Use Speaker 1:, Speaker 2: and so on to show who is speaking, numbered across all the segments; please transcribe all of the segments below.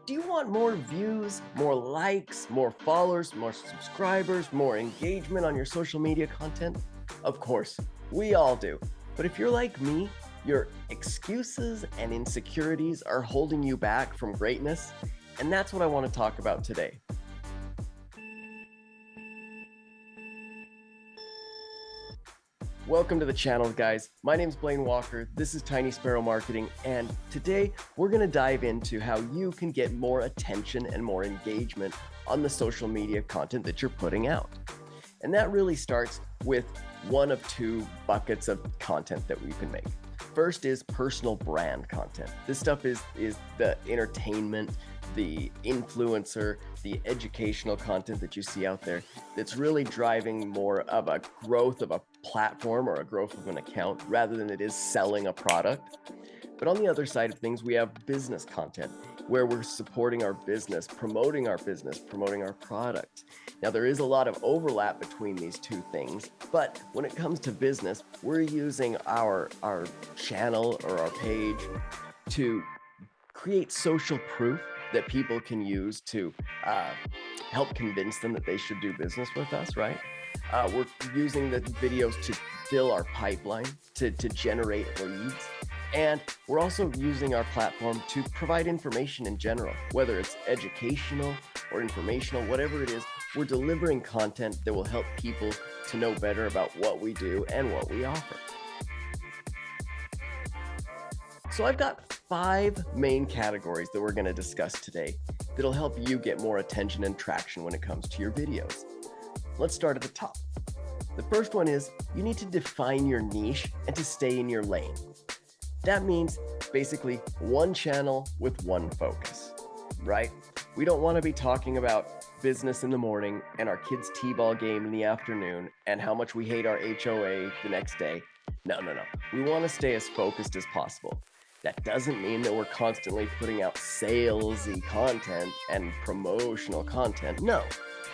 Speaker 1: Do you want more views, more likes, more followers, more subscribers, more engagement on your social media content? Of course, we all do. But if you're like me, your excuses and insecurities are holding you back from greatness, and that's what I want to talk about today. Welcome to the channel, guys. My name's Blaine Walker. This is Tiny Sparrow Marketing, and today we're going to dive into how you can get more attention and more engagement on the social media content that you're putting out. And that really starts with one of two buckets of content that we can make. First is personal brand content. This stuff is the entertainment, the influencer, the educational content that you see out there that's really driving more of a growth of a platform or a growth of an account rather than it is selling a product. But on the other side of things, we have business content where we're supporting our business, promoting our product. Now, there is a lot of overlap between these two things, but when it comes to business, we're using our channel or our page to create social proof that people can use to help convince them that they should do business with us, right? We're using the videos to fill our pipeline, to generate leads. And we're also using our platform to provide information in general, whether it's educational or informational, whatever it is, we're delivering content that will help people to know better about what we do and what we offer. So I've got 5 main categories that we're going to discuss today that'll help you get more attention and traction when it comes to your videos. Let's start at the top. The first one is you need to define your niche and to stay in your lane. That means basically one channel with one focus, right? We don't want to be talking about business in the morning and our kids' t-ball game in the afternoon and how much we hate our HOA the next day. No. We want to stay as focused as possible. That doesn't mean that we're constantly putting out salesy content and promotional content. No,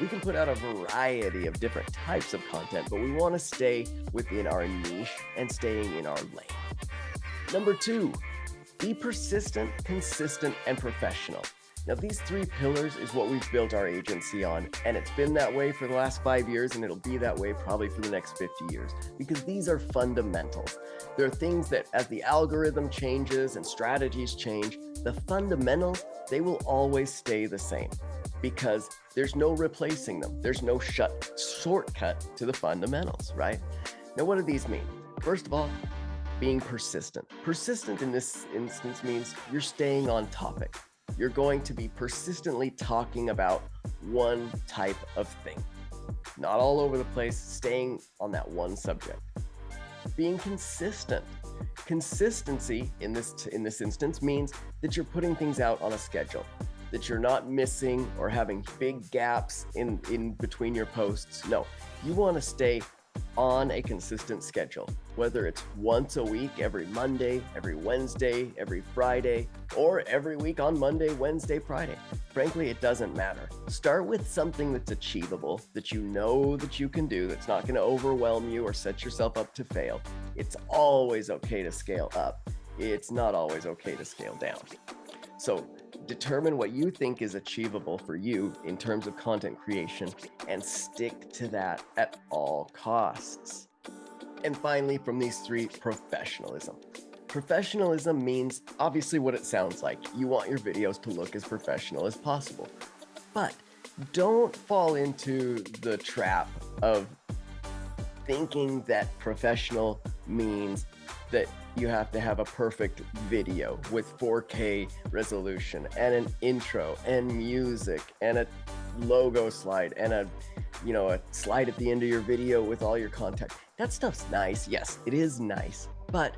Speaker 1: we can put out a variety of different types of content, but we want to stay within our niche and staying in our lane. Number 2, be persistent, consistent, and professional. Now, these 3 pillars is what we've built our agency on, and it's been that way for the last 5 years, and it'll be that way probably for the next 50 years, because these are fundamentals. There are things that as the algorithm changes and strategies change, the fundamentals, they will always stay the same because there's no replacing them. There's no shortcut to the fundamentals, right? Now, what do these mean? First of all, being persistent. Persistent in this instance means you're staying on topic. You're going to be persistently talking about one type of thing, not all over the place, staying on that one subject. Being consistent. Consistency in this instance means that you're putting things out on a schedule, that you're not missing or having big gaps in between your posts. No, you want to stay on a consistent schedule, whether it's once a week, every Monday, every Wednesday, every Friday, or every week on Monday, Wednesday, Friday. Frankly, it doesn't matter. Start with something that's achievable, that you know that you can do, that's not going to overwhelm you or set yourself up to fail. It's always okay to scale up. It's not always okay to scale down. So determine what you think is achievable for you in terms of content creation and stick to that at all costs. And finally, from these 3, professionalism. Professionalism means obviously what it sounds like. You want your videos to look as professional as possible. But don't fall into the trap of thinking that professional means that you have to have a perfect video with 4K resolution and an intro and music and a logo slide and a slide at the end of your video with all your content. That stuff's nice. Yes, it is nice, but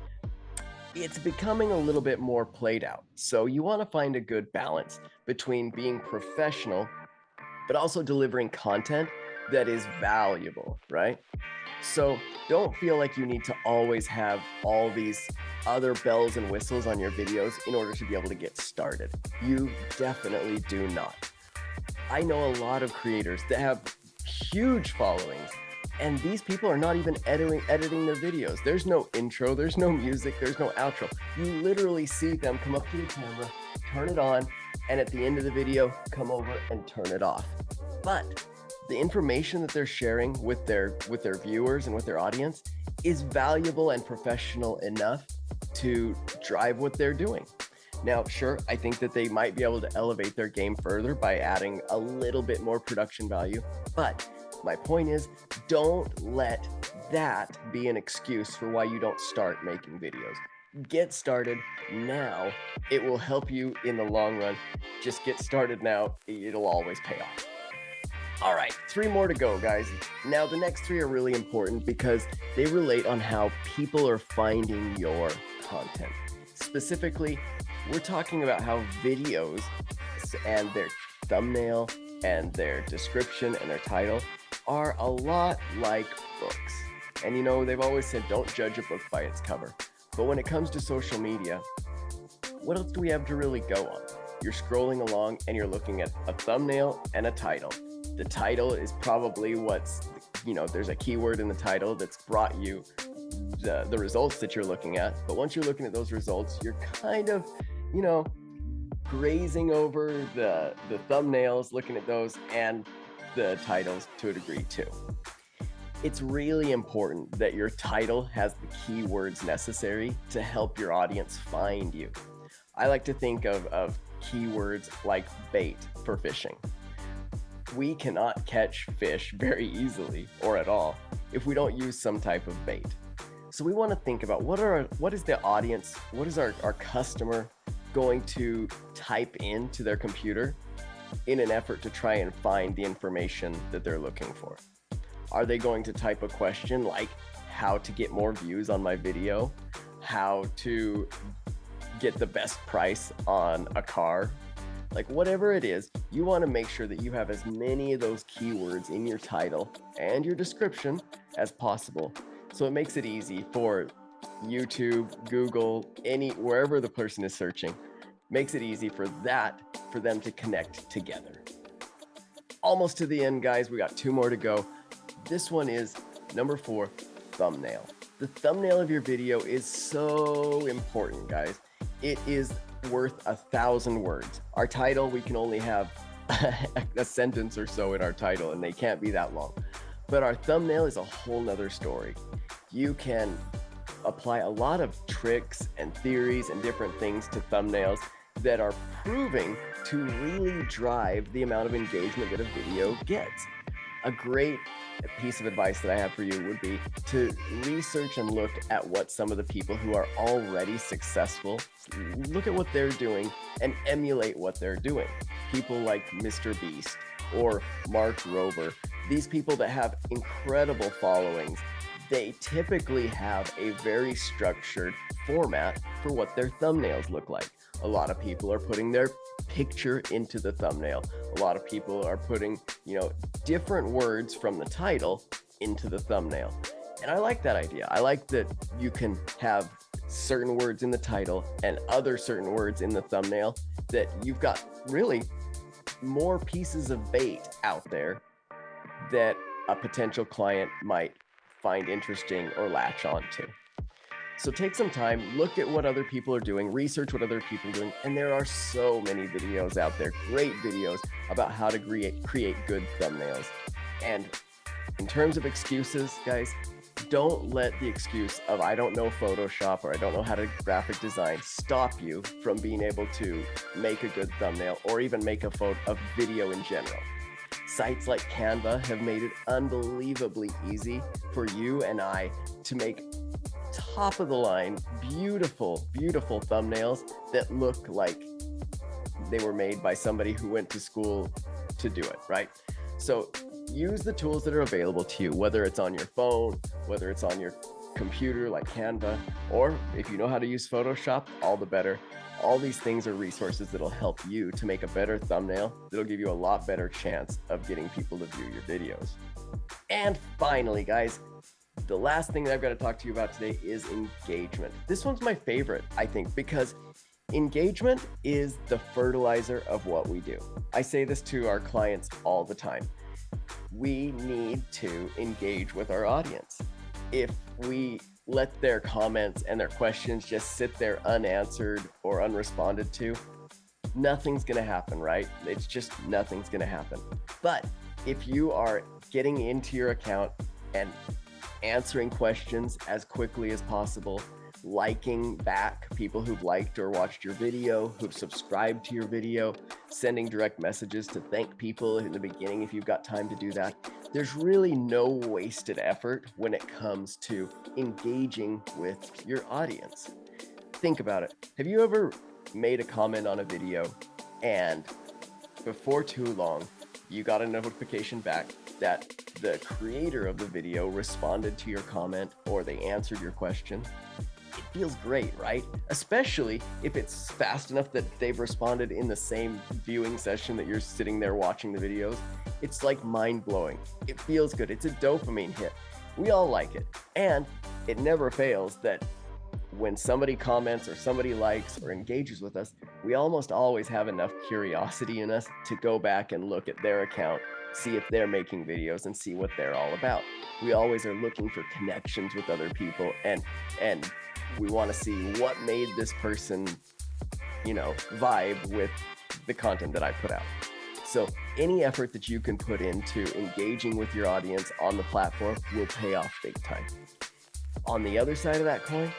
Speaker 1: it's becoming a little bit more played out. So you want to find a good balance between being professional, but also delivering content that is valuable, right? So don't feel like you need to always have all these other bells and whistles on your videos in order to be able to get started. You definitely do not. I know a lot of creators that have huge followings, and these people are not even editing their videos. There's no intro, there's no music, there's no outro. You literally see them come up to the camera, turn it on, and at the end of the video, come over and turn it off. But the information that they're sharing with their viewers and with their audience is valuable and professional enough to drive what they're doing. Now, sure, I think that they might be able to elevate their game further by adding a little bit more production value. But my point is, don't let that be an excuse for why you don't start making videos. Get started now. It will help you in the long run. Just get started now. It'll always pay off. All right, 3 more to go, guys. Now, the next 3 are really important because they relate on how people are finding your content. Specifically, we're talking about how videos and their thumbnail and their description and their title are a lot like books. And you know, they've always said, don't judge a book by its cover. But when it comes to social media, what else do we have to really go on? You're scrolling along and you're looking at a thumbnail and a title. The title is probably there's a keyword in the title that's brought you the results that you're looking at. But once you're looking at those results, you're kind of, grazing over the thumbnails, looking at those and the titles to a degree too. It's really important that your title has the keywords necessary to help your audience find you. I like to think of keywords like bait for fishing. We cannot catch fish very easily or at all if we don't use some type of bait. So we want to think about what is the audience, what is our customer going to type into their computer in an effort to try and find the information that they're looking for. Are they going to type a question like how to get more views on my video, how to get the best price on a car? Like whatever it is, you want to make sure that you have as many of those keywords in your title and your description as possible. So it makes it easy for YouTube, Google, wherever the person is searching, makes it easy for them to connect together. Almost to the end, guys. We got 2 more to go. This one is number 4, thumbnail. The thumbnail of your video is so important, guys. It is worth 1,000 words. Our title, we can only have a sentence or so in our title, and they can't be that long. But our thumbnail is a whole nother story. You can apply a lot of tricks and theories and different things to thumbnails that are proving to really drive the amount of engagement that a video gets. A great piece of advice that I have for you would be to research and look at what some of the people who are already successful, look at what they're doing and emulate what they're doing. People like Mr. Beast or Mark Rober, these people that have incredible followings, they typically have a very structured format for what their thumbnails look like. A lot of people are putting their picture into the thumbnail. A lot of people are putting, different words from the title into the thumbnail. And I like that idea. I like that you can have certain words in the title and other certain words in the thumbnail, that you've got really more pieces of bait out there that a potential client might find interesting or latch on to. So take some time, look at what other people are doing, research what other people are doing, and there are so many videos out there, great videos about how to create good thumbnails. And in terms of excuses, guys, don't let the excuse of I don't know Photoshop or I don't know how to graphic design stop you from being able to make a good thumbnail or even make a video in general. Sites like Canva have made it unbelievably easy for you and I to make top of the line, beautiful, beautiful thumbnails that look like they were made by somebody who went to school to do it, right? So use the tools that are available to you, whether it's on your phone, whether it's on your computer like Canva, or if you know how to use Photoshop, all the better. All these things are resources that'll help you to make a better thumbnail that'll give you a lot better chance of getting people to view your videos. And finally, guys, the last thing that I've got to talk to you about today is engagement. This one's my favorite, I think, because engagement is the fertilizer of what we do. I say this to our clients all the time. We need to engage with our audience. If we let their comments and their questions just sit there unanswered or unresponded to, nothing's going to happen, right? It's just nothing's going to happen. But if you are getting into your account and answering questions as quickly as possible, liking back people who've liked or watched your video, who've subscribed to your video, sending direct messages to thank people in the beginning if you've got time to do that, there's really no wasted effort when it comes to engaging with your audience. Think about it. Have you ever made a comment on a video and before too long, you got a notification back that the creator of the video responded to your comment or they answered your question? It feels great, right? Especially if it's fast enough that they've responded in the same viewing session that you're sitting there watching the videos. It's like mind-blowing. It feels good. It's a dopamine hit. We all like it. And it never fails that when somebody comments or somebody likes or engages with us, we almost always have enough curiosity in us to go back and look at their account, see if they're making videos and see what they're all about. We always are looking for connections with other people and we want to see what made this person, vibe with the content that I put out. So any effort that you can put into engaging with your audience on the platform will pay off big time. On the other side of that coin,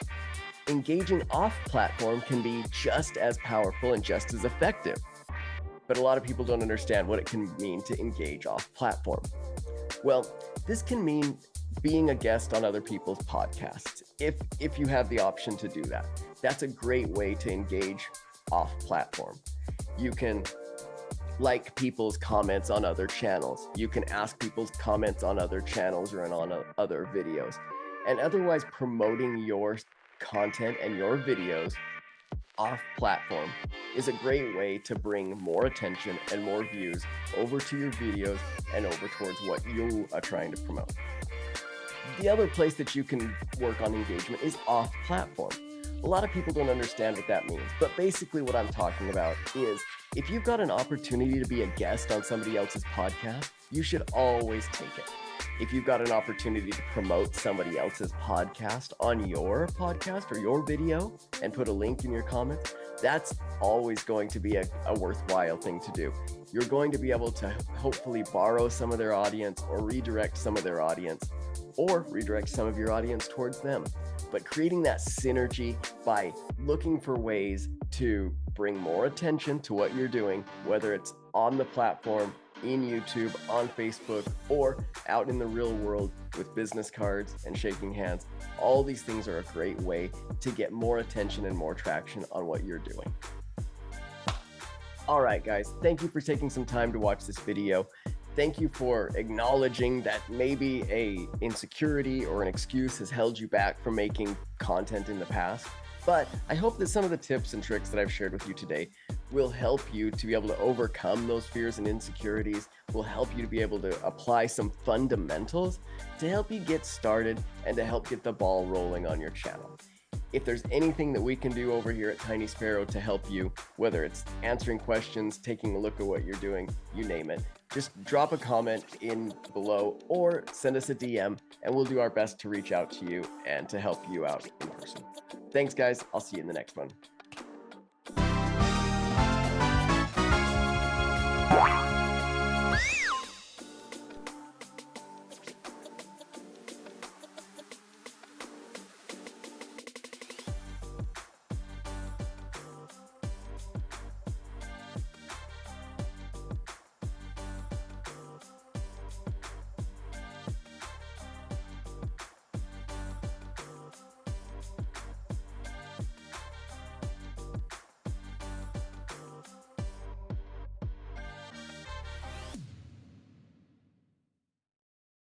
Speaker 1: engaging off platform can be just as powerful and just as effective. But a lot of people don't understand what it can mean to engage off platform. Well, this can mean being a guest on other people's podcasts, if you have the option to do that. That's a great way to engage off platform. You can like people's comments on other channels. You can ask people's comments on other channels or on other videos. And otherwise promoting your content and your videos off platform is a great way to bring more attention and more views over to your videos and over towards what you are trying to promote. The other place that you can work on engagement is off platform. A lot of people don't understand what that means, but basically what I'm talking about is if you've got an opportunity to be a guest on somebody else's podcast, you should always take it. If you've got an opportunity to promote somebody else's podcast on your podcast or your video and put a link in your comments, that's always going to be a worthwhile thing to do. You're going to be able to hopefully borrow some of their audience or redirect some of their audience or redirect some of your audience towards them. But creating that synergy by looking for ways to bring more attention to what you're doing, whether it's on the platform, in YouTube, on Facebook, or out in the real world with business cards and shaking hands. All these things are a great way to get more attention and more traction on what you're doing. All right, guys, thank you for taking some time to watch this video. Thank you for acknowledging that maybe a insecurity or an excuse has held you back from making content in the past. But I hope that some of the tips and tricks that I've shared with you today will help you to be able to overcome those fears and insecurities, will help you to be able to apply some fundamentals to help you get started and to help get the ball rolling on your channel. If there's anything that we can do over here at Tiny Sparrow to help you, whether it's answering questions, taking a look at what you're doing, you name it, just drop a comment in below or send us a DM and we'll do our best to reach out to you and to help you out in person. Thanks, guys. I'll see you in the next one.